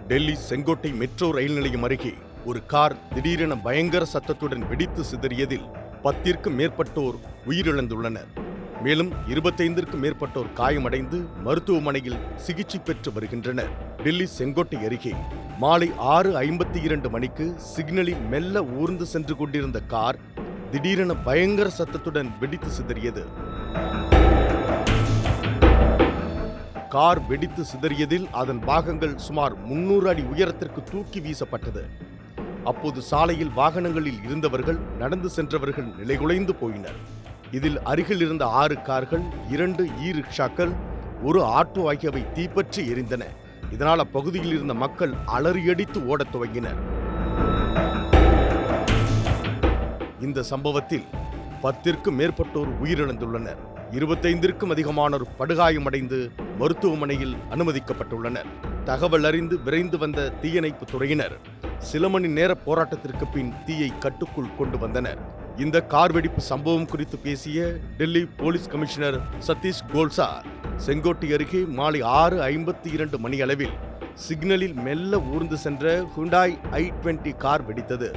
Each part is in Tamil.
டெல்லி செங்கோட்டை மெட்ரோ ரயில் நிலையம் அருகே ஒரு கார் திடீரென பயங்கர சத்தத்துடன் வெடித்து சிதறியதில் 10ற்கும் மேற்பட்டோர் உயிரிழந்துள்ளனர். மேலும் 25ற்கும் மேற்பட்டோர் காயமடைந்து மருத்துவமனையில் சிகிச்சை பெற்று வருகின்றனர். டெல்லி செங்கோட்டை அருகே மாலை 6:52 மணிக்கு சிக்னலில் மெல்ல ஊர்ந்து சென்று கொண்டிருந்த கார் திடீரென பயங்கர சத்தத்துடன் வெடித்து சிதறியது. கார் வெடித்து சிதறியதில் அதன் பாகங்கள் சுமார் 300 அடி உயரத்திற்கு தூக்கி வீசப்பட்டது. அப்போது சாலையில் வாகனங்களில் இருந்தவர்கள், நடந்து சென்றவர்கள் நிலைகுலைந்து போயினர். இதில் அருகில் இருந்த 6 கார்கள், 2 இ-ரிக்ஷாக்கள், ஒரு ஆட்டோ ஆகியவை தீப்பற்றி எரிந்தன. இதனால் அப்பகுதியில் இருந்த மக்கள் அலறியடித்து ஓடத் துவங்கினர். இந்த சம்பவத்தில் 10ற்கும் மேற்பட்டோர் உயிரிழந்துள்ளனர். 25ற்கும் அதிகமானோர் படுகாயமடைந்து மருத்துவமனையில் அனுமதிக்கப்பட்டுள்ளனர். தகவல் அறிந்து விரைந்து வந்த தீயணைப்பு துறையினர் சில மணி நேர போராட்டத்திற்கு பின் தீயை கட்டுக்குள் கொண்டு வந்தனர். இந்த கார் வெடிப்பு சம்பவம் குறித்து பேசிய டெல்லி போலீஸ் கமிஷனர் சதீஷ் கோல்சா, செங்கோட்டை அருகே மாலை 6:52 மணியளவில் சிக்னலில் மெல்ல ஊர்ந்து சென்ற ஹுண்டாய் i20 கார் வெடித்தது.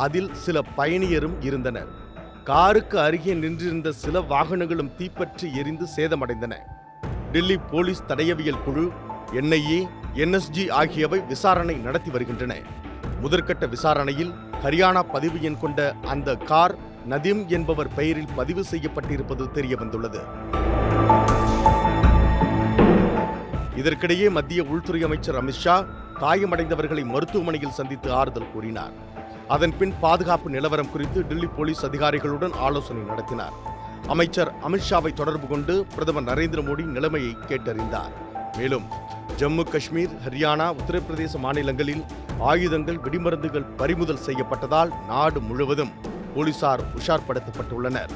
அதில் சில பயணியரும் இருந்தனர். காருக்கு அருகே நின்றிருந்த சில வாகனங்களும் தீப்பற்றி எரிந்து சேதமடைந்தன. டெல்லி போலீஸ் தடயவியல் குழு, NIA, NSG ஆகியவை விசாரணை நடத்தி வருகின்றன. முதற்கட்ட விசாரணையில் ஹரியானா பதிவு எண் கொண்ட அந்த கார் நதீம் என்பவர் பெயரில் பதிவு செய்யப்பட்டிருப்பது தெரியவந்துள்ளது. இதற்கிடையே மத்திய உள்துறை அமைச்சர் அமித்ஷா காயமடைந்தவர்களை மருத்துவமனையில் சந்தித்து ஆறுதல் கூறினார். அதன்பின் பாதுகாப்பு நிலவரம் குறித்து டெல்லி போலீஸ் அதிகாரிகளுடன் ஆலோசனை நடத்தினார். அமைச்சர் அமித்ஷாவை தொடர்பு கொண்டு பிரதமர் நரேந்திர மோடி நிலைமையை கேட்டறிந்தார். மேலும் ஜம்மு காஷ்மீர், ஹரியானா, உத்தரப்பிரதேச மாநிலங்களில் ஆயுதங்கள், வெடிமருந்துகள் பறிமுதல் செய்யப்பட்டதால் நாடு முழுவதும் போலீசார் உஷார்படுத்தப்பட்டுள்ளனர்.